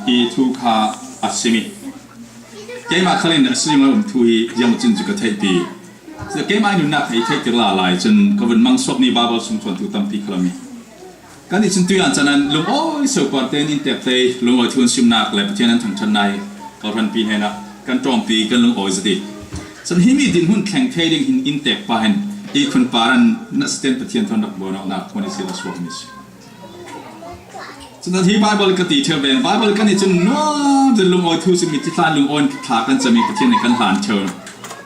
อีทูคาอัศมิเกมาขลินอัศมิมาทุยยังจินจุกเทปีเกมาหนุนนักให้เทกิลาลายจนกวนมังสวกนี่บาบลสมชวนทุตัมปีคลามีการที่ฉันตัวอย่างจากนั้นลุงโอ้ยเสือกว่าเต้นอินเตอร์เฟย์ลุงโอ้ยทุนชิมนักเลยประเทศนั้นทางชั้นในตอนปีนี้นะการโจมตีกันลุงโอ้ยสิฉันหิมีดินหุ่นแข่งเทดิงหินอินเตอร์ไปเห็นอีคนปารันนักสเตนประเทศทอนดักบัวนักวันนี้สิลาสวกมิสฉันที่ไบเบิลก็ตีเทเบนไบเบิลกันนี่จนน้อจะลุงโอ้ยทุนสิมีที่ทานลุงโอ้ยขากันจะมีประเทศในกันหลานเชิญ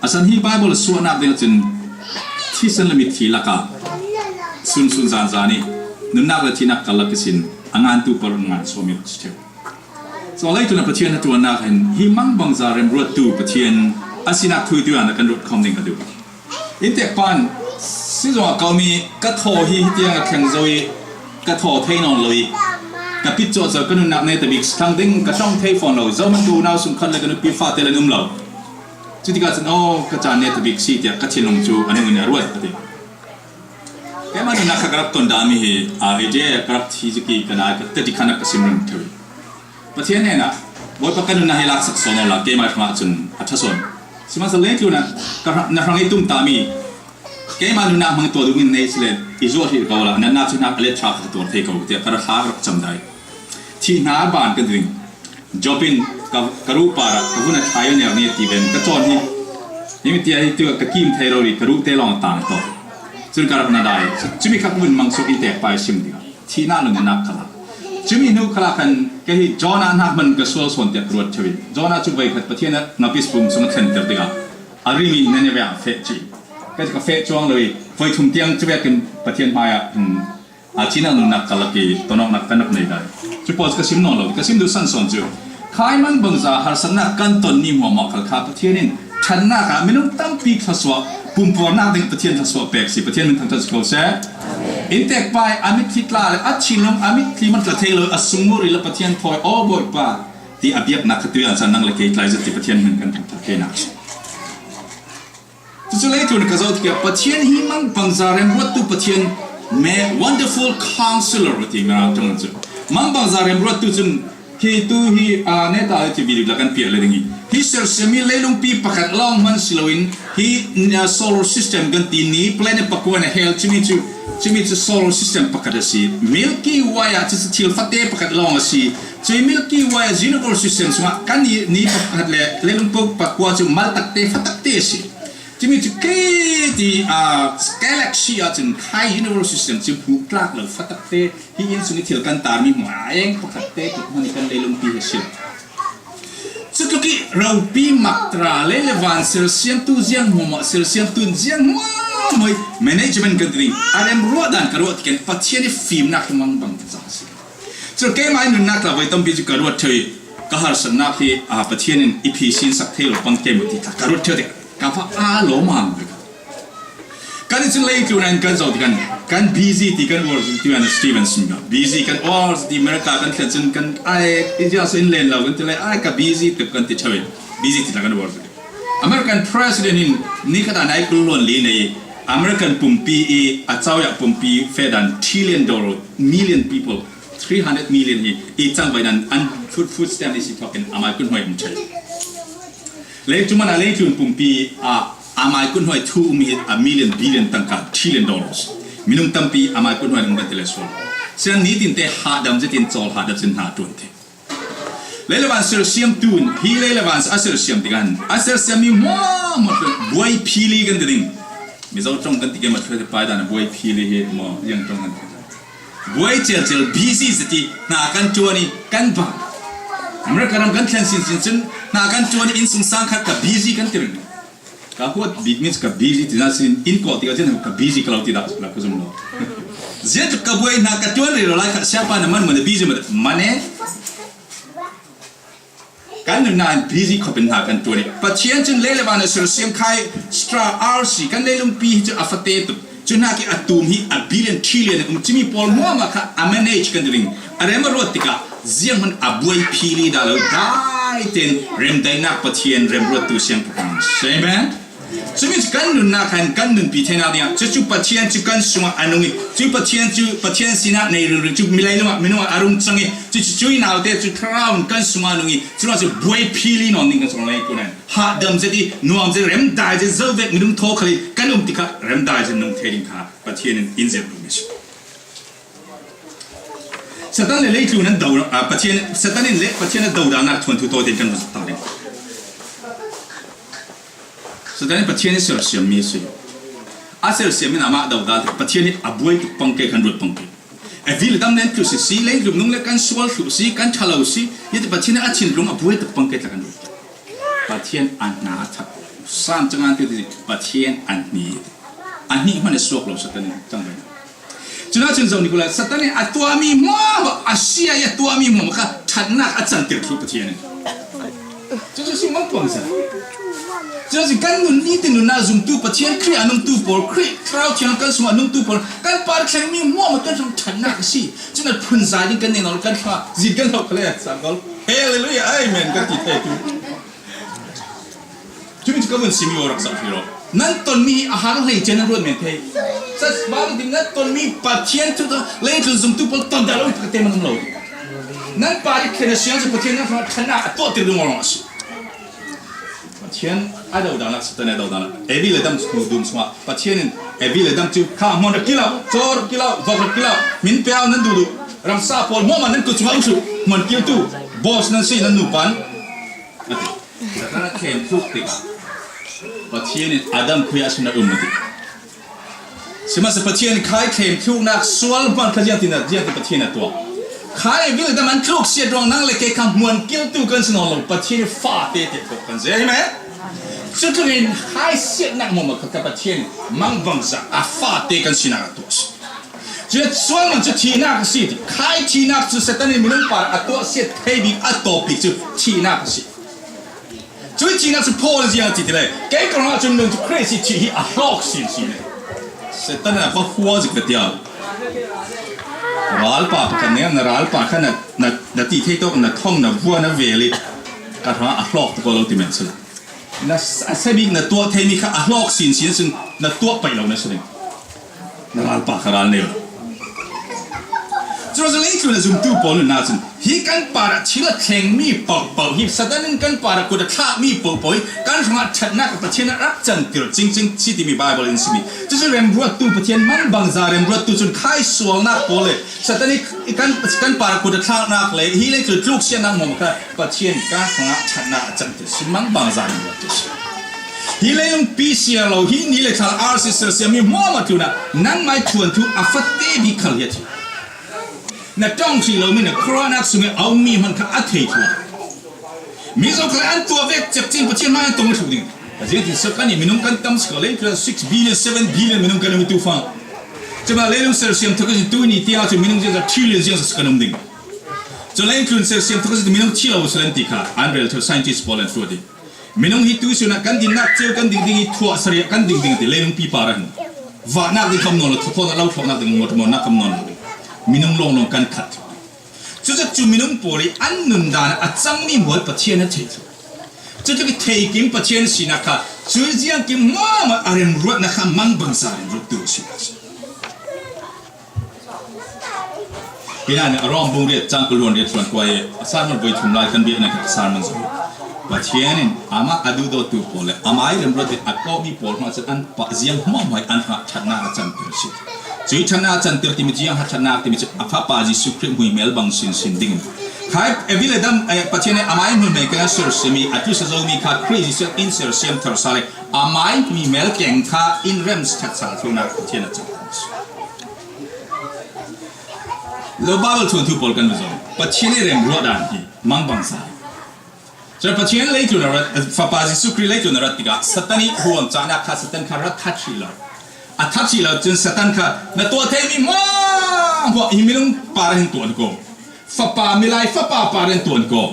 อาศัยที่ไบเบิลส่วนนักเดียวจนที่ฉันละมิทีละกาสุนจานจานี่นุนักละที่นักกัลลักสินอ่างานตูปรงานสวมิสเชียวส่วนไล่ตัวนักประเทศตัวนักเห็นหิมังบังซาเรมรถตูประเทศอาศินักทุยตัวนักกันรถคอมดิ่งกันดูอินเตอร์ปันสิ่งว่าเขามีกระโถฮีที่ยังแข่งโซยกระโถเทนอนเลยกับพิจารณากันนักในแต่บิกทั้งดิ่งกระช่องเทฟอนเราจะมันดูน่าสำคัญเลยกันพิฟาเตลันเราจุดที่การจะโอ้กระจายในแต่บิกซีที่กระเทียนลงจูอันนี้มันรวยประเดี๋ยวแค่มาดูนักการต้นดามีไอเดียการที่จะกี่กันอะไรก็ติดขันกับสิ่งนั้นเถอะประเทศนี้นะบทประกันนักให้รักษาสนองละเกมาทำจนอัศสนสมัยสมัยที่นั้นการนักรังไอตุ้มตามีเกมาดูนักมันตัวดูมินในสเลนอิจฉาที่เขาละนั่นน่าจะนักเลี้ยทราฟตัวเทเขาเดี๋ยวการหารับจำได้ที่หน้าบ้านกันดึงจอบบินกับกรูปาระกับคนไทยเนี่ยนี่ที่เป็นกระจอนนี่ยังมีที่ไอ้ตัวกระกิมเทโรรีกรูเตลองต่างต่อซึ่งการรับนาได้จะมีขับวินมังสวินเตะไปชิมดีกันที่น่าลุนนักขลังจะมีนุขลังกันแค่ที่จอนานักมันก็ส่วนส่วนเดียรวดชีวิตจอนาจุดไปขัดประเทศนั้นนับพิสปุ่มสมัครเซ็นเตอร์ดีกันอาริมีนั่นเนี่ยเฟจีก็จะเฟจวงเลยไฟทุ่มเตียงจะไปกันประเทศมาอาชีน่าลุนนักขลังกี่ตัวนอกนักกันนับในได้จุดพอจะกระซิบนอนเลยกระซิบดูสั้นส่วนจูขายมันบังซาหาสนักกันต้นนี้หัวหมอกขลังประเทศนี้ฉันนักไม่ต้องตั้งปีกทศวรรษปุ่มปอนนักดึงประเทศทศวรรษเปกสิประเทศมันทั้งทั้งสกุลเซ่อินเตกไปอามิทิตลาเลยอัดชิลงอามิที่มันกระเทยเลยอัศมุริลประเทศพอยอ้อบอยป่าที่อภิยักนักตัวอย่างฉันนั่งเลยเกยไลจะที่ประเทศมันกันทั้งประเทศนักจุดเลยตัวนี้ก็จะที่ประเทศหิมังบังซาเรมวัตถุประเทศแม่ wonderful counselor ที่มาตรงนั้นจุดมังบังซาเรมวัตถุจุดที่ตัวที่เนี่ยตาที่วิดีโอกันเปลี่ยนเลยดิ่งที่เซอร์เซมิเลลุงปีประกาศลองมันสิลวินที่ solar system กันที่นี้ planet ประกวนเฮลจิมิจู solar system ประกาศสิ Milky Way จะที่ฟัดเตประกาศลองสิจะ Milky Way universe system สมัครกันนี้ประกาศเลลุงปีประกวนจะมัลตักเตฟัดตักเตสิจิมิจูแค่ที่galaxy จะไฮ universe system จะผูกกลากเลยฟัดตักเตที่ยินสุนิทิลกันตามีหัวเองประกาศเตที่มันกันเลลุงปีเสียสุดที่เราปีมักตราเลเลวันเซลเซียมตุเจียงหัวมาเซลเซียมตุเจียงหัวมวย management กันดีอะไรมรัวดันกระโดดกันปัจจัยฟิล์มนักมังบังจ้าสิสุดแก่ไม่นุนนักเราไปต้องพิจารณาเธอกหาสนักที่ปัจจัยนั้นอีพีสินสักเทลปังเกมที่กระโดดเธอเด็กกับอาโลมันกันที่เลยคือนั่นกันจะที่กัน busy ที่กันวอร์ที่วันสตีเวนส์กัน busy กันวอร์ที่อเมริกากันที่กันไอ้ที่จะสินเลนเรากันที่เลยไอ้กับ busy ที่กันที่เฉย busy ที่กันวอร์อเมริกัน president นี่ก็ได้ในกลุ่มลีในอเมริกันปุ่มปีอาเจ้าอยากปุ่มปีเฟดัน$1 trillion million people 300 million อีจังไปนั้นอัน food stamp นี่สิทอกันอเมริกันห่วยมันเฉยเลยจุมันอะไรจุนปุ่มปีอามาคุณหอย2 million billion ตั้งกัน$1 trillionมินุมตั้มปีอามาคุณหอยมันเป็นเลสโซเส้นนี้ตินเตะหาดำจะตินโซลหาดำจะหาตุนเตะเลเลวันเซอร์เซียมตุนฮีเลเลวันอัสเซอร์เซียมติกันอัสเซอร์เซียมมีมั่วหมดเลยบวยพีลีกันดิ่งมิจะเอาตรงกันติกันมาช่วยจะไปด้านบวยพีลีเหรอมั่วยังตรงกันบวยเจลบีซีสตินากันจวนี่กันบ้าอเมริกันกันเขียนสินนากันจวนี่อินสุงสังขัดกับบีซีกันติรึงkalau buat big means ke busy tidak sin inko tiga jen ke busy kalau tidak lah kusumno. Zat ke buat nak katuan rela lah siapa nama mana busy mana? Kan nak busy kau benar kan tuan. Pasien jen lele mana sersiam kai stra RC kan lelum pi je afate tu. Jen nak atom hi a billion trillion cimi pol mua maka manage kan dering. Ada merot tika ziang man abuai pili dalau dai ten rem dai nak pasien rem rot tu siang pun. Amen. 所以กันนุนนาคันกันนุนปีเทนาเนี่ยจุปัจเจียนจุกันสวงอันนี้จุปัจเจียนสินะในเรื่องจุมิไลล์มิโนอารมณ์จังจุนาวเตจุคราวน์กันสวงอันนี้จุว่าจะบวยพีลีนอนนิ่งกันสวงเลยกูนั่นหาดำจะดีนัวจะเริ่มได้จะเจ้าเวกมินุ่งโทขลีกันติค่ะเริ่มได้จะนุ่งเทลิงค่ะปัจเจียนอินเซอร์มิชสตันเลยจูนั้นดาวปัจเจียนสตันเลยปัจเจียนดาวดานักทวนทุโตเด็กกันมาสตาร์ทสตันปัจเจียนเสือเสียมีสิอาเสือเสียมีนามาดาวดาปัจเจียนอับวยตุปังเกกันรถปังเกวิลดำนั้นคือสิเล่นกลุ่มนุ่งเล็กกันสวลคือสิกันทะเลาสิยัดปัจเจียนอาชินลงอับวยตุปังเกกันรถปัจเจียนอันนาทักสามจังหวะที่ปัจเจียนอันนี้มันสวกเราสตันจังเลยจุดนั้นจึงจะนี่ก็แล้วสตันนี่อัตตัวมีมั่วอาเซียยัตัวมีมั่วค่ะฉันนักอาจารย์เกิดขึ้นปัจเจียน这就是蛮棒噻。这是跟侬你的侬那种都不钱，可以弄都不可以，靠钱跟什么弄都不，跟把钱咪我们跟上成那个事，就那喷晒的跟你那跟啥，日跟好可怜，三个，哈利路亚，阿门，跟地太多。就你这个问题没有人上去了，恁ton mi ahar leh jangan ruat mentai. Sas baru dengan ton mi patien tu leh tu zoom tu pun ton dalam tu kita menang laut. Nan pari kena siang seperti nan kena tu terus orang masih. Patien ada udara setelah ada udara. Ebi ledam dum semua. Patien ebi ledam tu kah mau kilau, cor kilau, bawa kilau. Min piau nan dulu. Ram sapol mau mana nan kucing usu. Mon kilau tu bos nan si nan nupan. Karena kem tu tiga. Patien Adam kuya suna umat. Semasa patien kai kem tu nak soal ban kajian tina dia patien itu. Kai bila dah mantruk siap orang nang leke kam muan kil tu kan senolong patien fat dia tu kan saya me. Sekarang kai siap nak mau kata patien mang bangsa fat dia kan sinar tu. Jadi soal macam Cina kasih, kai Cina tu setan ini minum par atau siap heavy atau picu Cina kasih. 所以今天是破了这样子的嘞，该讲话就弄就 crazy 去啊，lock 信息嘞，是等下把火这个掉。Ralpa kan ni na ralpa kan na titi to na thong na vua na veli ka thang ahlok to lo dimension na sabi na tua themi ka ahlok sin sin na tua pai lo na sering na ralpa ka ral ne terus lagi tu na zoom tu pon na zin hi kan para chila theng mi pau hi sadanin kan para ko da tha mi pau kan thang chat na ka pathian rak chan tir jing chi ti mi bible in simi 就是人不tu pathian man bang za人不tu chun khai sual na ko le satani kan para ko da tha na le hi le tu tluk sian na mo ka pathian ka thang chat na chan tir simang bang za ni tu hi le yung pcr lo hi ni le thal rc ser mi mo ma tu na nan mai thuan tu afate bi khal ya na tong si lo mi na corona su me au mi man ka athei tu mi zo kla an tu vek chep chin pathian ma tong thu ding jadi di sekarang ni minum kan tam sekali kira 6 billion 7 billion minum kan itu fang cuma lelum sersiam terus itu ni tiap tu minum jadi trillion jadi sekarang ding so lain kun sersiam terus itu minum cilau selain tika unreal tu scientist polen tu di minum itu sudah kan di nak cel kan ding tua seria kan ding di lelum piparan va nak di kam nol tu pun lau tu nak ding mot nak kam nol minum long kan kat sejak tu minum pori an nundan acang mi buat patien na cek 这个 taking 不签是那个，所以这样给妈妈阿人热那个忙帮啥人热都是。现在呢，阿让帮的张个乱的传过来，三门不出来，看别那个三门走。不签呢，阿妈阿都都都过来，阿妈人热的阿高米过嘛是按把这样妈妈按哈查那张都是。所以查那张都提米这样哈查那提米是阿发把这 supreme 会 mel 帮sin定。 Hai, evile dam patien amai mi meka sur semi atu sazo mi ka crazy set in ser sem tersale amai mi mel keng ka in rems chat sal thuna patien at lo babel tu pol kan zo patien rem rodan hi mang bang sa so patien le tu na fa pa ji sukri le tu na rat tiga satani huam cha na kha satan kha rat thachila a thachila chun satan kha na to the mi mo ho imilung para hin tuan ko ฟ้าป่ามีลายฟ้าป่าป่าเรนตัวก็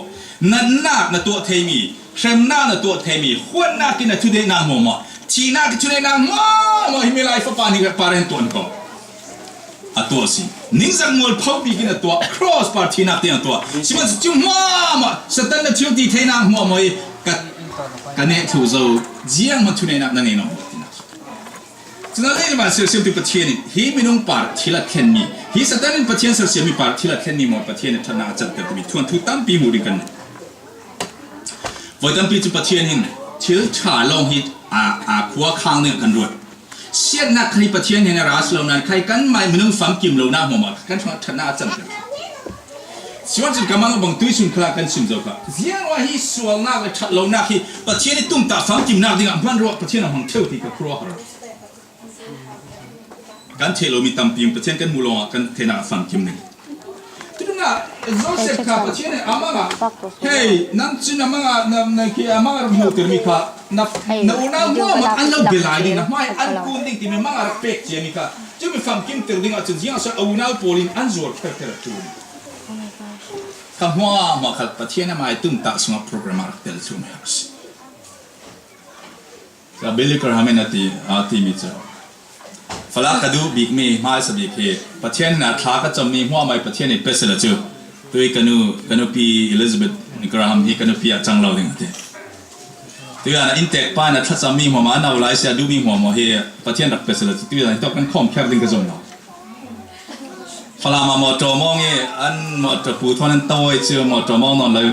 นั่นนักนั่นตัวเทมีเชมนักนั่นตัวเทมีขวัญนักกินนั่นชุดเดนางหมอชีนักชุดเดนางหมอมีลายฟ้าป่านี่ก็ป่าเรนตัวก็อัตัวสินิ่งสังมวลพาวบีกินนั่นตัว cross ป่าที่นักเตียนตัวสิมันจุ่มหมอสตันนั่นชุดที่เทนางหมอกับ กันเนี่ยถูกเราเจียงมันทุเรศนั่นเองเนาะฉะนั้นเลยมาเสียที่ประเทศนี้ฮีไม่ต้องปาร์ที่ละแค่นี้ฮีสถานีประเทศเสียมีปาร์ที่ละแค่นี้หมดประเทศนี้ท่านอาจจะแต่มีทวนทุกตั้มปีมูดิกันวันตั้มปีจุประเทศนี้ชิลชาลงฮิตขัวข้างเนี่ยกันรวดเสียนักให้ประเทศนี้นะรัสเรานั้นใครกันไม่ไม่ต้องฟังกิมเราหน้าหัวมันกันท่านอาจจะส่วนที่กำลังบังตุยสุนคลากันสุนเจ้าค่ะเสียงว่าฮิสวลนักเลยชัดเรานักฮิประเทศนี้ตุ้มตาฟังกิมนักดิ่งบ้านรัวประเทศนั้นห้องเที่ยวที่กับครัวเรากันเทโลมีตั้มปีประเทศกันมูลงกันเทน่าฟังกิมหนึ่งที่นั่นโจเซฟข้าประเทศนี้อามาละเฮ้ยนั่นจินอามาละนั่นคืออามาละมูเตอร์มิค่ะนับอุณาหัวมันอันเราเบลายดิ่งนะไม่อันกูดิ่งที่มันมาละเป็กเจมิค่ะจะมีฟังกิมเตอร์ดิ่งอาจจะยังสาวอุณาโพลินอันจวดเตอร์ตูข้าหัวมาขัดประเทศนั้นมาตุ้มตาสมัครโปรแกรมเตลซูมฮัสก็เบลิกราฮามินาตีอาทิมิเจ้าฝรั่งก็ดูบิ๊กมีมาสบิกเฮประเทศนั้นท้าก็จะมีหัวไม่ประเทศนี้เป็นเสร็จแล้วตัวกันนูปีอลิซาเบธกราฮัมที่กันนูปีจังเราดิ่งที่ตัวนั้นอินเตกป้านะถ้าจะมีหัวมาหน้าไลซ์ดูมีหัวมาเฮประเทศนั้นเป็นเสร็จแล้วตัวนั้นต้องกันคอมแคบดิ่งก็จงเราฝรั่งมาหมดจอมองเงี้ยอันหมดจะปูทอนั้นโตเชื่อหมดจอมองนอนเลย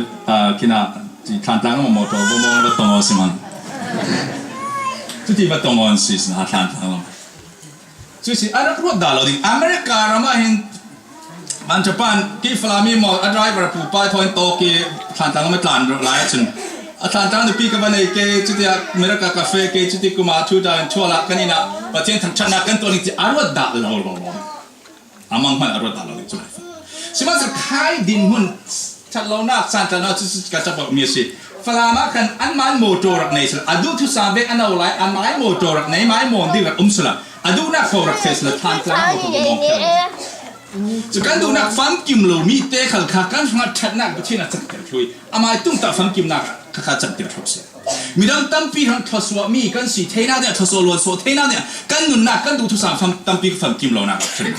คิดนะที่ทานตังก็หมดจอมองแล้วตองสิมันทุกทีมาตองสิสนะทานตังสุดที่อันนั้นรู้ดาเราดิอเมริกาเรามาเห็นอันญี่ปุ่นที่ฝรั่งมีหมดอันไรแบบผู้ป่วยทอนโตกี่ทานตังก็ไม่ทานหลายชั้นทานตังที่ปีกันวันนี้กี่จุดที่อเมริกากาแฟกี่จุดที่กูมาทุกอย่างชัวร์ละกันนี่นะประเทศทั้งชนะกันตัวนี้ที่อันรู้ดาเราอามังมันอรรถอะไรจุดไหนสิมันจะขายดินหุ่นชัดเราหน้าสันจะน่าจะกระจับมีสิฝรั่งมากันอันมันโมโตรักในสิอดูทุสานเบกอันเอาไรอันไม้โมโตรักในไม้โมดีรักสละอดูนักโฟรักเฟสละทานกลางโมโตมองแค่จะกันดูนักฟังกิมโลมีเตะขัดขากันฟังชัดนักที่น่าจะเกิดช่วยอามาตุ้งตาฟังกิมนักขาจับเกิดช่วยมีดังตั้มปีหันทศวมีกันสิเทน่าเนี่ยทศวล้วนโซเทน่าเนี่ยกันดูนักกันดูทุสานฟังตั้มปีฟังกิมโลนักช่วย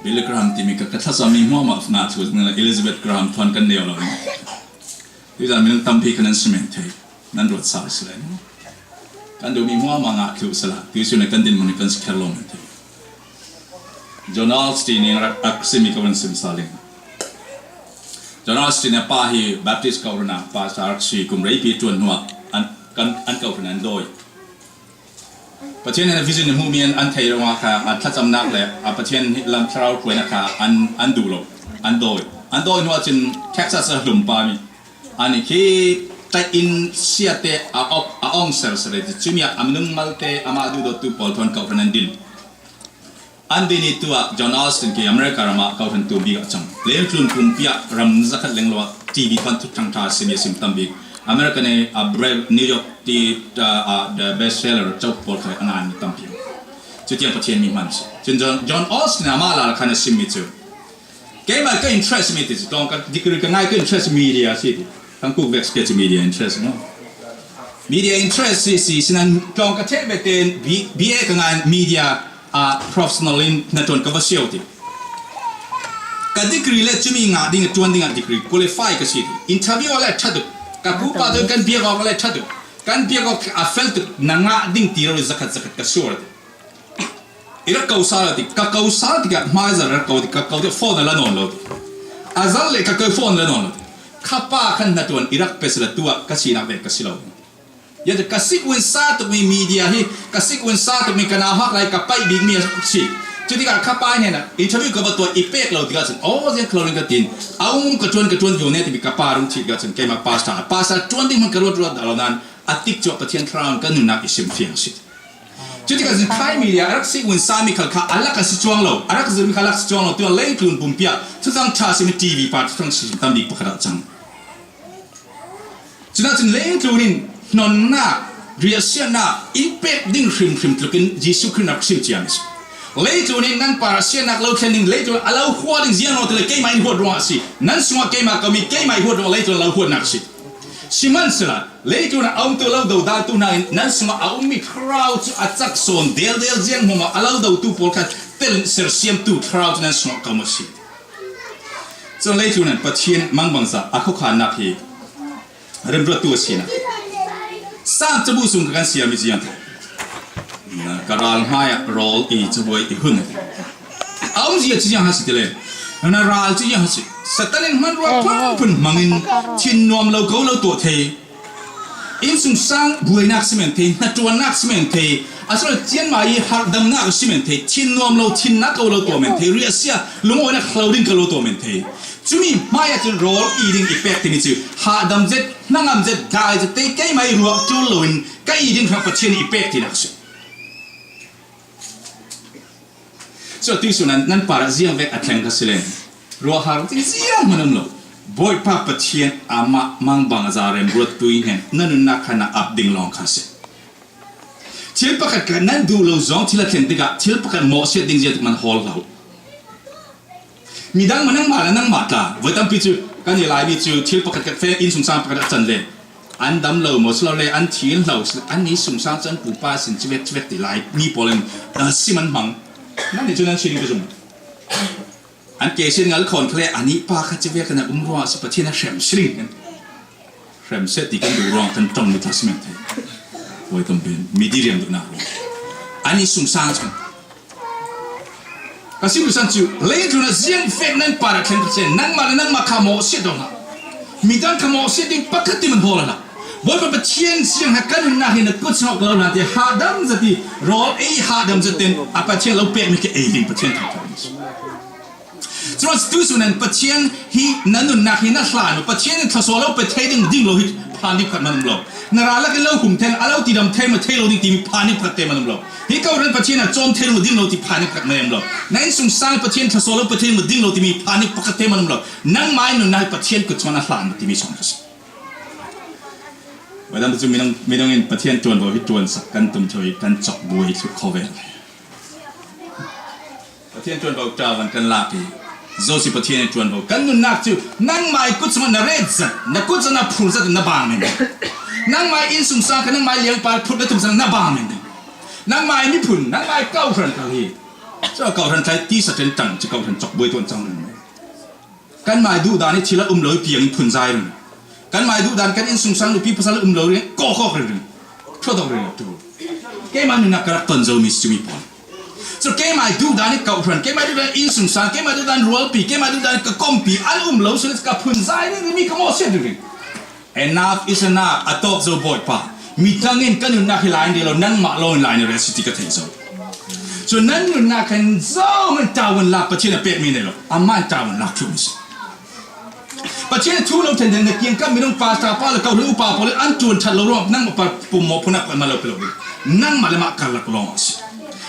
บิลลี่กราฮัมที่มีกับทัศน์มีหัวมาฟนาทุกนั่นแหละอลิซาเบธกราฮัมทอนกันเดียวเลยที่จะมีตั้มพีกันนั้นสมัยที่นั่นรถสาวสเลยกันดูมีหัวมางักคิวสละที่สุดในกันดินมันกันสแคลลงที่จอห์นอัลสตีนรักอักษมิกวันสิมซาลิงจอห์นอัลสตีนป้าฮีแบปติสต์เกาหลีป้าสาร์ชีกุมไรปีจวนหัวอันเกาหลีนั้นโดยประเทศนั้นวิจิตรมูมีอันไทยระหว่างค่ะถ้าจำนักเลยประเทศลำชาวกวยนะคะอันดูโลอันโดยนัวจินเท็กซัสหลุมปามีอันนี้คือแต่อินเซียเตอาองเซอร์สเลยจุดนี้อามันนุ่มมาเตอามาดูดตุปอลทอนเกาหลีนั้นดินอันนี้ตัวจอห์นอัลสตินที่อเมริการามาเกาหลีตัวบีกจังเลี้ยงคลุนคุมพิยารำซักเลี้ยงลัวทีวีพันธุจังทาสิมีสิมตัมบีอเมริกันเนี่ยเบรฟนิวยอร์กที่ the best seller เจ้าปอลเคยอ่านตั้มพิมจุดที่ประเทศมีมันสิจนจอห์นออสตินมาลาคันสิมิจูเกี่ยมันก็ interest มิติตรงกับดิคริกันง่ายก็ interest media สิทั้งคู่เว็บสเกจ media interest เนาะ media interest สินั้นตรงกับเทปเป็น BA กันงาน media professional นั่นตรงกับว่าเชี่ยวที่กับดิคริเล่จะมีงานดิ่งจวนดิ่งดิคริ qualify ก็สิ interview อะไรชัดกับผู้ป่วยกันเบียร์ก็อะไรชัดกันเบียร์ก็เฟลต์นังดิ่งตีเราจะขัดก็ชัวร์อีรักเขาสารติกับเขาสารติกับมาจะรักเขาติกับเขาที่ฟอนแล้วนอนเลยอาจารย์เลยกับเขาฟอนแล้วนอนเลยข้าป้าขันนัดวันอีรักเป็นสิ่งตัวก็สินับเป็นก็สิเราอย่าจะกสิกวันซาตุมีมีเดียที่กสิกวันซาตุมีกันอาหักอะไรกับไปบิ๊กมีสิจุดที่การข้าป้าเนี่ยนะอินเทอร์วิวกับตัวอีเป๊กเราที่กันโอ้เรื่องคลอรินกันตินเอามุมกระชวนอยู่เนี่ยที่มีข้าป้ารุ่งที่กันเกี่ยมาพาสต้าจวนที่มันกระโดดเรานั้นอาทิตย์จบประเทศทรัมป์ก็นุ่นนักอิสมฟิงสิจุดที่กันไทยมีเดียรักสิกวันซามีขลักอะไรกันสิจวงเราอะไรกันสิมีขลักสิจวงเราตัวเล่นคลุนปุ่มเปียทุกท่านชาสิมีทีวีพาร์ททั้งสิตั้มบิ๊กประกาศจังจุดนั้นเล่นคลุนนนน่าเรียเซียน่าอิมเป๊กดิ้งคริมตุกินยิสุครินักสิมเจียมิสเล่ตัวนี้นั่นปาราเซียนักเล่าแค่นี้เล่ตัวเราหัวดิ้งเจียนเราตัวเกย์ไม่หัวดวงสินั่นสมัครเกย์มาก็มีเกย์ไม่หัวดวงเล่ตัวเราหัวนักสิชิมันสิละเล่ตัวนั้นเอาตัวเราดูดาวตัวนั้นสมัครเอามีคราวจุอัดจักโซนเดลเจียนหัวมาเราดูตัวพวกเขาเต้นเสียเสียมตัวคราวนั้นสมัครเขามาสิจนเล่ตัวนั้นประเทศมังบังซาอาคุขานักฮี เริ่มรัวตัวเสียนะสร้างจะบูสุงกันเสียมิจิยันกระรังหายรอลอีจะบวยอีหุ่นเอาเสียจิยังฮัสิเลยนาราลจิยังฮัสิสตันมันรัวพุ่นมังอินชินนวมเราเขาเราตัวเทอินสุงสร้างบวยนักสิเมนเทนัดตัวนักสิเมนเทอาศัยเจียนมาอีหักดำนักสิเมนเทชินนวมเราชินนักเราตัวเมนเทเรียเสียลุงโอ้นักเราดิ้งเราตัวเมนเทจุมีมาอยากจะรอลอีดิ้งอีเฟกต์นี่จือหาดำเจ็ดนั่งดำเจ็ดได้จะเตะแก่ไม่รัวจูลุนก็อีดิ้งทำปัจเจนอีเฟกต์ที่นักสิส่วนที่สุดนั้นปาราเซียงเวกอัดแข่งกันสิเลยรัวหาที่เสียมันนั่นหรอบอยป้าปัจเจนอามามังบังซาเรมรัวตุยเห็นนั่นนักขณะอับดิ้งลองกันสิเชื่อปากกันนั้นดูเราจงที่ละเข็นติกะเชื่อปากกันหมอเสียดิ้งเจ็ดมันฮอลเรามีดังมันนั่งมาแล้วนั่งมาตาไว้ตั้งปีจูกันยังไงปีจูเชื่อปากกันเฟอินสงสารปากกันจันเลยอันดำเราหมดเราเลยอันเทียนเราอันนี้สงสารจันปูป้าสินชีวิตติไลมีพอลสิมันมังนั่นนี่จุนั้นชิลิงก็จุอันเกษินงั้นคนเขาเรียกอันนี้ป้าเขาจะเรียกกันรัวสิปะเทียนเฉมชิลิงกันเฉมเสติกันดูรองกันตรงในทัศน์มันเถอะไว้ต้องเป็นมีดีเรียมดูนะอันนี้สงสารจันก็สิ่งที่สันติเลยจุนั้นเสียงเฟกนั้นปาระเข็นเช่นนั่งมาขโมยเสียดองละมีด้านขโมยเสียดิ้งปกติมันพอละบอยมันเป็นเชียนเสียงหักกันน่าเห็นกุศลของเราหน้าที่หาดำจะที่รอหาดำจะเต็มอาปัจเจียนเราเปลี่ยนไม่แค่ดิ้งปัจเจียนทั้งหมดส่วนตัวส่วนนั้นปัจเจียนฮีนั่นนู่นนักฮีนั่นหลานปัจเจียนถ้าโซเราไปเทดิ้งดิ้งเราฮิตพานิพัดมันเรานาราลักเราขุมเทนอาเราตีดำเทมาเทเราดิ้งที่มีพานิพัดเต็มมันเราฮีเขาเรื่องปัจเจียนโจมเทเราดิ้งเราที่พานิพัดมันเรานั่นสงสารปัจเจียนถ้าโซเราไปเทมาดิ้งเราที่มีพานิพัดเต็มมันเรานั่งไม้นู่นนั่งปัจเจียนก็ชวนหลานที่มีสองคนวันนั้นจะไม่ต้องเห็นประเทศจวนบอกให้จวนสักกันตุ่มช่วยกันจับบุยสุดข้อเวรประเทศจวนบอกเจ้าวันกันลาปีโจสิประเทศจวนบอกกันนุ่นนักจู่นั่งไม่กุศลนาเรศนักกุศลนาพูดสัตว์นาบางเองนั่งไม่อินสุงสารกันนั่งไม่เลี้ยงปลาพูดแล้วตุ่มสัตว์นาบางเองนั่งไม่มีผุนนั่งไม่เก้าพันกันที่เจ้าเก้าพันใช้ที่สัตว์จังจะเก้าพันจับบุยตัวจังเลยกันไม่ดูดานี่ทีละเลยเพียงผุนใจเลยกันไม่ดูดันกันอินสุงสังลูปีภาษาลูเราเรียนก็เรื่องชอบเรื่องตัวแกมันนักการตันเจ้ามิสจูมีพอส่วนแกไม่ดูดันนี่เก่าเรื่องแกไม่ดูดันอินสุงสังแกไม่ดูดันรัวปีแกไม่ดูดันก็คอมปีอันเราส่วนกับผุนใจนี่มีขโมยเสียด้วย enough is enough อัตโตจะบ่อยป่ะมีทั้งเงินกันนักให้ไลน์เดียวนั่งมาลอยไลน์ในเรสติกาเทนโซส่วนนั้นนักกันเจ้ามันเจ้าวันลักประเทศเป็ดมีเนี่ยหรออามันเจ้าวันลักชุ่มสิประเทศทูเราเทนเดนเกียงก็มีน้องปลาตาปลาแล้วก็รู้ปลาพอเลยอันจวนชัดเรารอบนั่งมาปปุ่มหมอพนักมาเราไปเลยนั่งมาเลยมาการลักลองสิ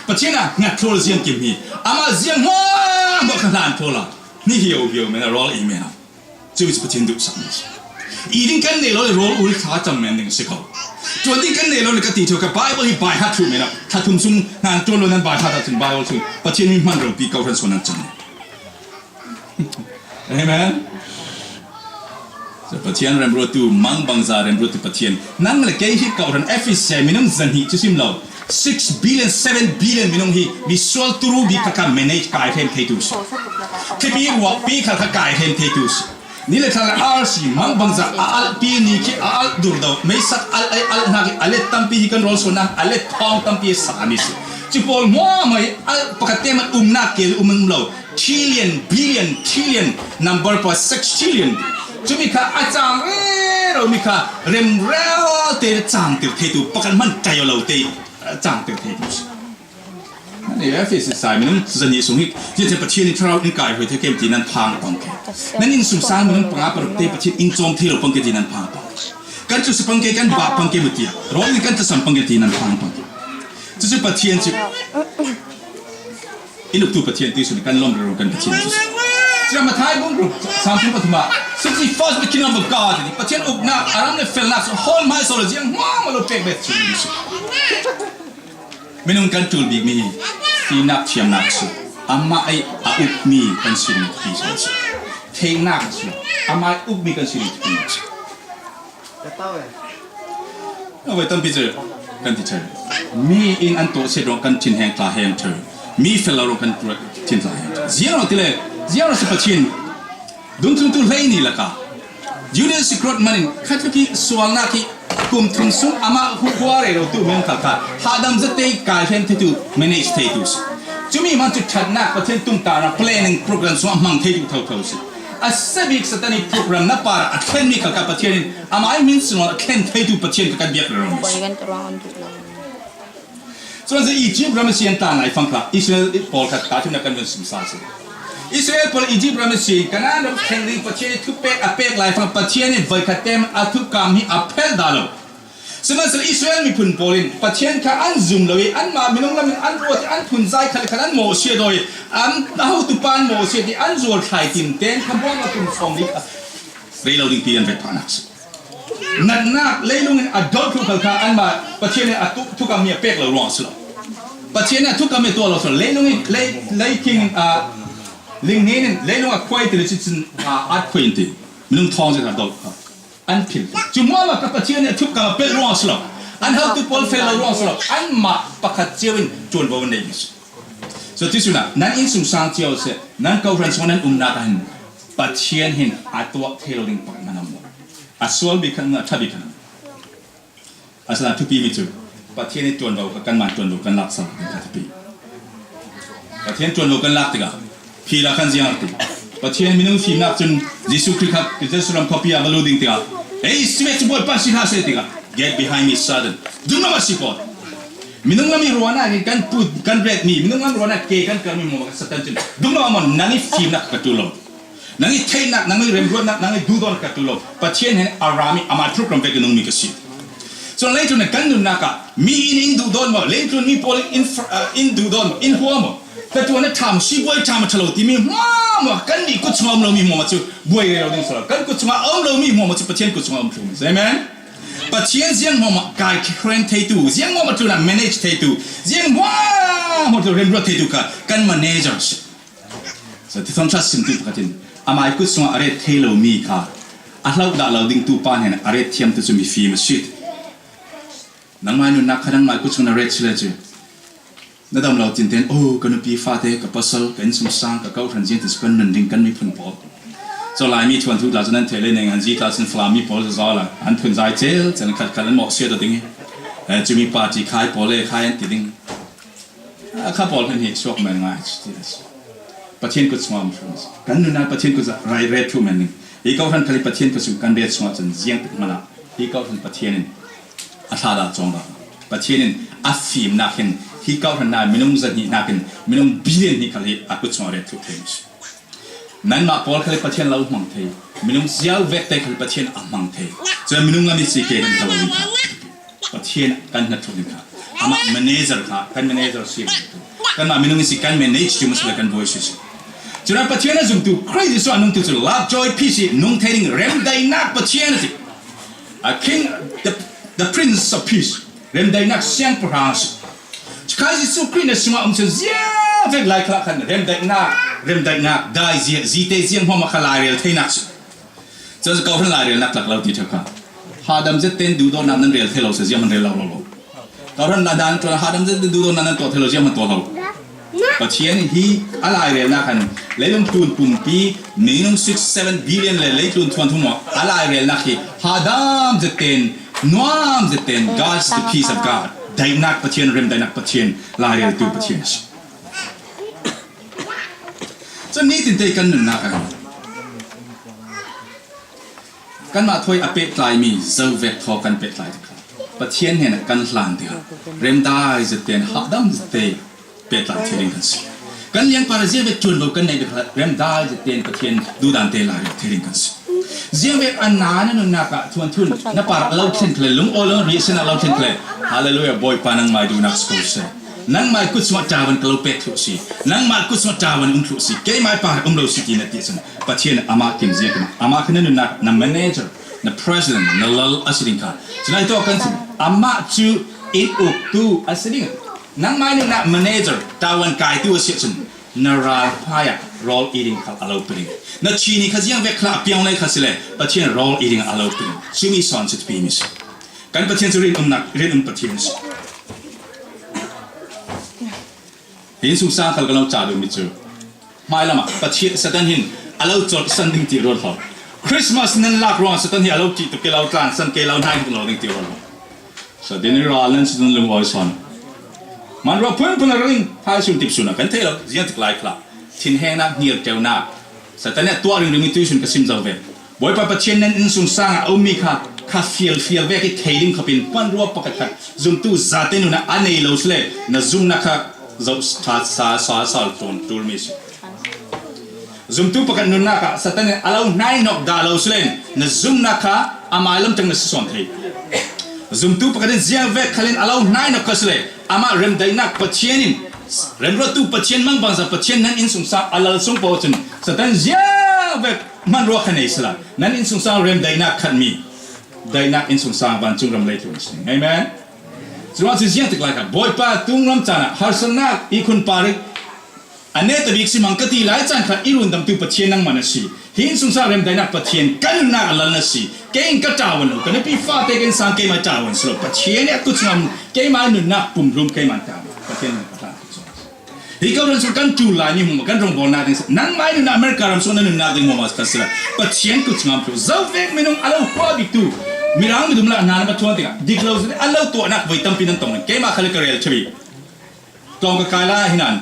ประเทศน่ะงัดโทรเสียงเก็บมีอามาเสียงว้าบอกขนาดโทรละนี่เหี่ยวไม่ได้รออีเมลจะวิสประเทศดุสันอีดิ้งกันเนี่ยเราเลยรออุลิขาจำแมนดิ้งสิเขาจวนดิ้งกันเนี่ยเราเลยก็ตีเท่ากับไบเบิลที่ไบฮัททูเมนะถ้าทุ่มซุ่มงานจวนเรานั้นไบฮัทถึงไบเบิลถึงประเทศนี้มันเราปีเก่าทันส่วนนั้นจังเห็นไหมประเทศเรมโรตูมังบังซาเรมโรตูประเทศนั่งเลยแกฮิตเก่าทันเอฟซีมินุ่งจันฮิจุสิมเรา6 billion 7 billion มินุ่งฮิมีส่วนตัวรูบีพักการ manage กายเทมเทตุสที่ปีวัวปีขัดกายเทมเทตุสนี่เลยทางอาร์ซีมังบังซาอัลปีนี่คิอัลดูดาวไม่สักอัลนักอัลเลตัมปีกันรอลส่วนนั้นอัลเลทองตัมปีสามิสจุดพอลมัวไม่อัลปกติมันนักเกลมึงเรา trillion billion trillion number per 6 trillionจุมีค่าอาจารย์เรามีค่าเริ่มเร็วเตะจางเตะเทตุปกันมันใจเราเตะจางเตะเทตุนี่เอฟเอสสายมันต้องจะนี่ส่งให้ที่จะประเทศนี้เราอินกายไปที่เกมที่นั่นพังปังแค่นั่นอินสุสานมันต้องปังอาปรเตะประเทศอินโจมที่เราปังแค่ที่นั่นพังปังกันจะสัมปังแค่กันบาปังแค่หมดที่เราอินกันจะสัมปังแค่ที่นั่นพังปังจะประเทศที่อินุกตัวประเทศที่สุดกันล้มเรากันประเทศที่จะมาท้ายบุ้งรุสามสิบปัตมา61st the kingdom of God นี่ประเทศอุกนาอารามเนี่ยเฟลนักฮอลไมโซลเจียงว้ามาลุเป็กเบ็ดสุดดิสุไม่นุ่งกันจูลบีมีที่นักเชียมนักสุอามาไออุกมีกันสิริที่สุดเทนักสุอามาอุกมีกันสิริที่สุดเอาไว้ตั้งพิจารณากันที่เธอมีอินอันโตเสดงกันชินแห่งตาแห่งเธอมีเฟลเรากันชินตาแห่งเจียงเราที่เลยเจียงเราสิประชินดุนทุนตุเลยนี่ละค่ะ Junior secret money khatki swalna ki kum thun sung ama huware ro tu men kha hadam zate kai hen tu manage status chumi man chu thatna pathen tum ta na planning program so mang thei tu thau thau si a civic satani program na para a khen mi kha ka pathen amai means no khen thei tu pathen ka biak ro so the Egypt ramasian ta nai phang kha Israel Paul kha ta thuna kan sim sa si Israel Paul Egypt ramasian kana no khen ri pathen tu pek a pek lai phang pathen ni vai kha tem a thu kam hi a phel dalo Sebenarnya Israel mi pun polin, pasien ka an zoom loi, an ma minung lam an ruat an pun zai kali kalan mo sia doi, an tahu tupan mo sia di an zual khai tim ten, kampung ma pun form di, reloading pian vet panas. Nak leilung adult tu kalka an ma pasien ni atu tu kami pek lo ruang selo. Pasien ni tu kami tu lo selo, leilung king ling nen leilung akuai tu lecit at kuinti, minung thong je adult. An pil cuma ma kapatien ne thup ka pel ruang slo an how to pol fel ruang slo an ma pakhat chewin chon bo nei mis so tisuna nan in sum sang chiao se nan kau ran sonan na kan patien hin atwa theloring pa manam asol bi kan na thabi kan asala thupi mi chu patien ne chon bo kan ma chon bo kan lak sa kan thupi patien chon bo kan lak tiga phi la kan jiang ti patien minung fi nak chun Jesu Christ kha Jerusalem copy abaluding tiga hey switch boy pasi ha se tiga get behind me sudden do not support minung lami ruana ni kan put kan bread mi minung lam ruana ke kan kami mo satan chun do not man nani fi nak katulo nani thai nak nani remro nak nani du don katulo patien hen arami ama program ve gunung mi kasi so later na kan nun naka mi in du don mo later ni pol in du don in huamoแต่ตัวนั้นทำชีบวยทำมาทะลุที่มีมากันนี่กุศลเรามีหัวมาจูบวยเราดิ้งสระกันกุศลเรามีหัวมาจูปะเทียนกุศลเราใช่ไหมปะเทียนเสียงหัวมาการเคลื่อนเทตูเสียงหัวมาจูน่ะ manage เทตูเสียงหัวมาจูเรียนรู้เทตูกัน managers สุดที่ต้องชัดสิ่งที่ประกันอามากุศลอะไรเทเรามีค่ะอาเราด่าเราดิ้งตูปานเห็นอะไรเทียมตัวจะมีฟีมชิดนังไม่นุนักขนาดไม่กุศลอะไรเฉลี่ยนั่นทำเราจินเตนโอ้กันปีฟ้าเตะกับปัสสาวะกันสมสังกับเก้าทันจินติสกันนั่นดิ้งกันมีพันปอดจะลายมีทวนทุกหลังจากนั้นเทเลนงานจีคลาสฟลามีปอดจะอะไรอันพันใจเจลจะนั่งขัดเหมาะเสียตัวดิ้งจะมีปาร์ตี้ขายปอดเลยขายอันติดิ้งข้าปอดเป็นเหตุชกแมนง่ายที่สุดประเทศกุศลกันนู่นนะประเทศกุศลไรเรททูแมนนึงอีกเก้าทันคดีประเทศกุศลกันเรียนสมัครจนเสียงติดมันอ่ะอีกเก้าทันประเทศนึงอัฐาดาจงละประเทศนึงอัฟฟิมนักเห็นที่เก้าทันนายมินุมจะนี่นักเห็นมินุมบิลเลนนี่เขาเรียกอากุศลเรทุกเทมส์นั่นมาพอลเขาเรียกประเทศเรามังเทมินุมเสียเวทเตเขาเรียกประเทศอามังเทจะมินุมก็มีสิ่งเกี่ยวกับเราลิค่ะประเทศกันนักทุนค่ะอามาแมเนเจอร์ค่ะกันแมเนเจอร์สิกันมามินุมมีสิ่งการแมเนจจุดมันสำคัญบ่อยสุดจนประเทศนั้นจุดตัวใครที่สุดนุ่งตัวสุด love joy peace นุ่งเทนิ่งเร็มได้นักประเทศนั้นสิ king the prince of peace เร็มได้นักเสียงพระราชใครที่สุดคริสต์สมาองค์เสียเวกไล่คลากันเร็มได้นักได้เสียจีเตเสียงหัวมาขลายเรียลเทนักจะเก่าขลายเรียลนักหลักเราที่เท่ากันหาดำจะเต้นดูโดนนั้นเรียลเทเราเสียมันเรียลเราเก่าขนาดนั้นตัวหาดำจะดูโดนนั้นตัวเทเราเสียมันตัวเราประเทศนี้อะไรเรียลนักกันเลยลงทุนปุ่มปี1.67 billionเลยลงทุนทุ่มอะไรเรียลนักที่หาดำจะเต้นน้อมจะเต้น God's the peace of Godได้นักประเทศเริ่มได้นักประเทศลายเรียลตัวประเทศจนนี้ติดใจกันหนึ่งกันมาถ้วยอเปกลายมีเซอร์เวททอกันเป็ดลายประเทศเห็นกันหลานเดียวเริ่มได้จะเต้นหักดำจะเตะเป็ดลายเทลิงกันสิกันเลี้ยงปลาเสียเวทจวนเรากันในเริ่มได้จะเต้นประเทศดูดันเตะลายเทลิงกันสิเสียเวทอันนั้นนั่นนักชวนทุนนับปาเราเช่นเคยลุงโอลรีเซนเราเช่นเคยฮาเลลูยาบอยปานังไม่ดูนักสกุลเซนั่งมาคุดสมัจาวันกลับเป็ดทุกสิ่งนั่งมาคุดสมัจาวันทุกสิ่งเกี่ยไม่ป่าเราสิ่งที่นั่นที่สุดประเทศอามาคิมเซียกันอามาคือนั่นนักนั่ง manager นั่ง president นั่งลลอาศิริงค่ะฉะนั้นตัวกันสิอามาจูอินอุกตูอาศิริงนั่งมาหนึ่งนัก manager ตาวันกายตัวเสียจนนาราพายะ role eating ค่ะอาเราเป็นนั่นชีนี่เขายังเวกคลาเปียงเลยค่ะสิเลยประเทศ role eating อาเราเป็นซึ่งมีสอนสิทธิ์พิมิสการประเทศจะเรียนนักเรียนประเทศเห็นสุสานเขากำลังจ่าดูมิจูไม่ละมั้งประเทศสัตว์หินอาเราจดสันติงที่รถเขา คริสต์มาสนั้นลากรอนสตันเฮียเราจีตุเกลาตรานสันเกลาไนน์ตุลาดิ้งเตียวเราสเดนิรัลเลนส์นั่นลุงวอยสันมันว่าเพื่อนพนักงานพายสุนทิพสุนักกันเทเราเจียนติกไลค์ละทิ้งแห้งนักเงียบเจ้าหน้าสตันเนี่ยตัวเรื่องมีตุยสุนกสิมเจ้าเวบ่อยปะปะเชนนั้นอินสุนสร้างเอามีค่ะฟีลเวกิเทลิงเขาเป็นปันรัวปะกันซุ่มตู้จัดเต็นุนะอันนี้เราเลยนะซุ่มนักค่ะจะสาจนตูร์มิสซุ่มตู้ปะกันนุนนักค่ะสตันเนี่ยเราไนน์นกดาเราเลยนะซุ่มนักค่ะอามาลัมจังนะส่วนที่ซุ่มตู้ปะกันเจียเวกขลินเราไนน์นกก็เลยอามาเริ่มได้นักปะเชนินเริ่มรถตู้ปะเชนมังบางสัปะเชนนั้นอินสุนสร้างอัลลส่งปอจนสตันเจียเวกมันรัวขนาดสละนั้นอินสุนสร้างเริ่มได้นักขัดมีได้นักอินสุนสร้างบันจุงรำเลยตัวนี้เห็นไหมส่วนที่เสียงติดไล่ครับบ่อยป้าตุงรำจานะฮาร์สนักอีคุณปาริกอันนี้ตบิกสิมังกตีไล่จานขัดอีรุนดำตัวปะเชียนนั่งมันนะสิหินสุนสร้างเริ่มได้นักปะเชียนกันนักอัลลนะสิเก่งกระจาวันกันนี่ฟ้าเตกันสังเกตมาจาวันสลบปะเชียนเนี่ยกุศลเก่งมาหนุนนักปุ่มรุมเก่งมาจาปะเชียนประธานที่เขาเรียนสุดกันจูลานี่มึงกันรองบอลนาดินั่งไม่หนุนอเมริกาเราส่วนนั้นหนุนนาดิมึงมาสกัดสิละปะเชียนกุศลพลุเจ้าเวกไม่นุ่งอะไรหัวบิกตูมีร่างมีดุมละนานมาทวนติกะดิกเราสิอัลเลาตัวนักไว้ตั้มปีนั้นตรงนั้นเกมาขลักเรียลชบีกองกับกายละหินัน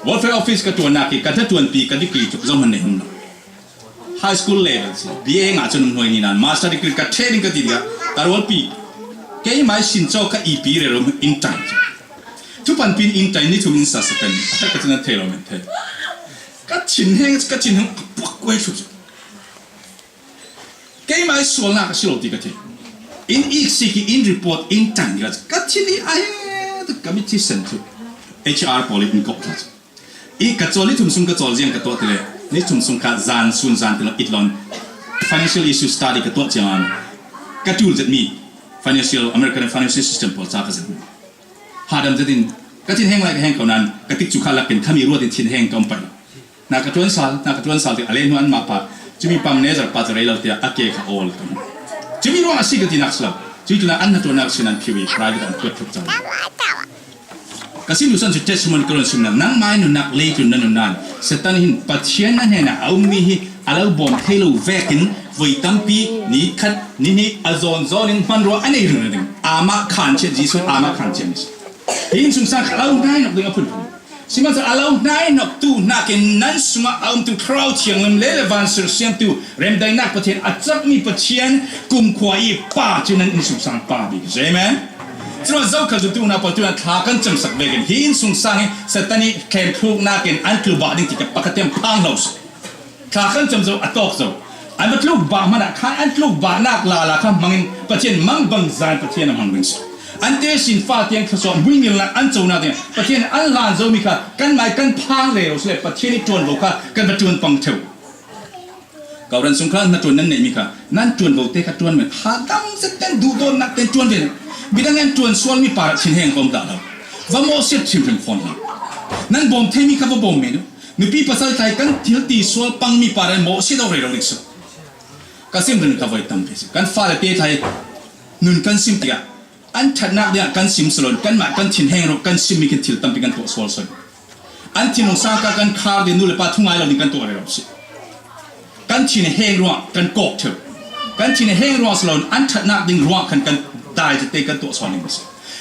วอลเฟอร์ออฟฟิศกับตัวนักกันถ้าตัวปีกันที่กี่จุดจำมันเนี่ยหุ่นไฮสคูลเลเวลส์บีเองอาจจะนุ่มหน่วยนี่นั่นมาสเตอร์ดีกรีกับเทรนนิ่งกับที่เดียแต่วอลปีเกย์ไม่สินเจ้ากับอีพีเรื่องอินไตน์ทุกปันปีอินไตน์นี่ทุกอินสัสกันถ้าก็จะนั่นเทโลเมนเทก็ชินเฮงปักไว้ชุดเกย์ไม่ส่วนนักสิโลติกันที่อินอีกสิ่งอินรีพอร์ตอินไตน์ก็ที่นี่ไอ้ก็มีที่เซ็นต์HR พอลิติกก็อีกกระจายทุ่มสุนกระจายเรียงกระตัวเตลนี่ทุ่มสุนกระจายสุนจานเตลอิตลอน financial issue study กระตัวเจียนกระจุลจะมี financial American financial system พอจ้าก็จะมีหาดำจะดินกระทิ้งแห้งไรแห้งเขานั้นกระติกจุขลักเป็นขมีรัวติดทิ้งแห้งกำไปนักกระจวนสาลที่อะไรนู้นมาปะจะมีปั๊มเนสร์ปัจจัยเราที่อาเกะเขาโอลกันจะมีรัวอาศัยกระตินักสลับจะมีตัวนั้นอันนั้นตัวนักสินันพิวี private อันตัวทุกเจ้าก็สิ่งที่สันสุดเทสมันกระสุนนั่งไม้หนุนักเลี้ยงนั่นนั่นสตันหินปัจเจียนนั่นเองนะเอามีฮิอาลาบอมเทลูเวกินไว้ตั้มปีนี่ขัดนี่อาซอนนินมันรัวอันนี้เรื่องนึงอามาขันเช่นจีสุอามาขันเช่นนี้หินสุนสังอาลาได้นักเลี้ยงพุ่นสิมันจะอาลาได้นักตู้นักนั่นสุมาเอาตู้คราวเชียงลำเล่วันสุดเสียงตู้เริ่มได้นักประเทศอาจักมีปัจเจียนกุมควายป้าจุนั้นอินสุนสังป้าบิ๊กใช่ไหมส่วนเจ้าข้าจุดตัวนับตัวนั้นทากันจำสักเวกินหินสุงสังเสตานี่แค่พวกนักอันกลุ่มบาดิ้งที่จะปกติพังเราสิทากันจำเจ้าอัตโตเจ้าอันเป็นลูกบามันอะข้าอันลูกบานักลาละข้ามังประเทศมังบังซานประเทศนั้นมังบังสิอันเตสินฟ้าเตียงข้าสอนวิ่งละอันเจ้านาเดียประเทศอันลานเจ้ามีข้ากันไม่กันพังเลยเราสิประเทศนี้จวนโลกข้ากันประจวนปังเทวกาวรันสงครามนั่นจวนนั้นเนี่ยมีข้านั่นจวนโลกเตะข้าจวนเหมือนหาดังสักเต็นดูโดนนักเต็นจวนเลยบิดาเงินจวนส่วนมีปาร์ชินแห่งกองดาวว่าโมเสสชิมเป็นฟอนต์นั่นบอมเทมีข้าว่าบอมเมนูนุปีภาษาไทยกันที่ตีส่วนปังมีปาร์โมเสสเอาเรื่องนี้สิก็ซิมเป็นข้าว่าตั้มเพสกันฟ้าเลเตไทยนุนกันซิมเตียอันชัดนักเดียกันซิมสโลนกันมากันชินแห่งเรากันซิมมีกันที่ตั้มเป็นกันตัวส่วนส่วนอันที่น้องสาวกันคาร์เดนูเลปาทุ่งไอเราดิกันตัวอะไรเราสิกันชินแห่งรัวกันกอกเถอะกันชินแห่งรัวสโลนอันชัดนักดิ่งรัวกันได้จะเตะกันตัวส่วนหนึ่งสิ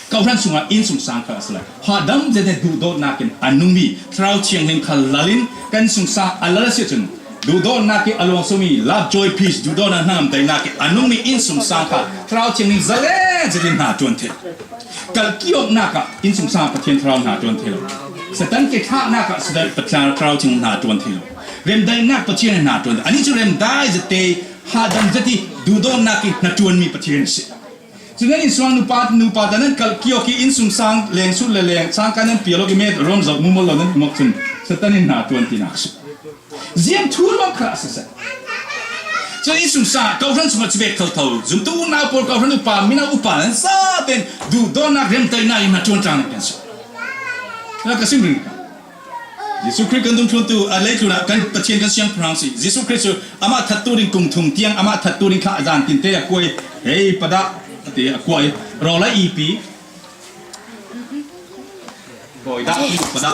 เขาท่านสุงอินสุงสังกัสละหาดำจะได้ดูโดนนักกันอันนุ่มมีทราวเชียงเฮงขลัลินกันสุงสังอัลลาเสียจนดูโดนนักกันอารมณ์สมีลาบจอยพีชดูโดนน้ำแต่นักกันอันนุ่มมีอินสุงสังกัทราวเชียงเฮงจะเล่จะดินหาจวนเทกัลกิโยนักกันอินสุงสังประเทศทราวหาจวนเทลสตันเกท่านักกันสตันประเทศทราวเชียงหาจวนเทลเริ่มได้นักประเทศหาจวนอันนี้จะเริ่มได้จะเตะหาดำจะที่ดูโดนนักกันจวนมีประเทศสิฉะนั้นอินสวานุปาตนั้นกัลกิโยกีอินสุงสังเลงสุดเลงสังกันนั้นเปียโลกิเมตรอมจากมุมลนั้นมักจุนสตันินหาจวนที่นักสุเจียมทูลมังคลาสเซฉะนั้นอินสุงสังเขาท่านสมัติเวกเขาเท่าจุดตัวน่าปวดเขาท่านอุปามินาอุปานั้นซาเต็นดูโดนนักเริ่มเตยน่าอินมาจวนจางกันสิแล้วก็สิ่งหนึ่งยิสุคริสต์กันดุมชวนตัวอะไรทุนะกันประเทศกันเสียงพลังสิยิสุคริสต์อามาทัดตัวริงกุงทุงเตียงอามาทัดตัวริงข้าอาจารย์ตินเตะคุยเฮ้ยปะดะเตะคุยรอละอีปีคุยดะปะดะ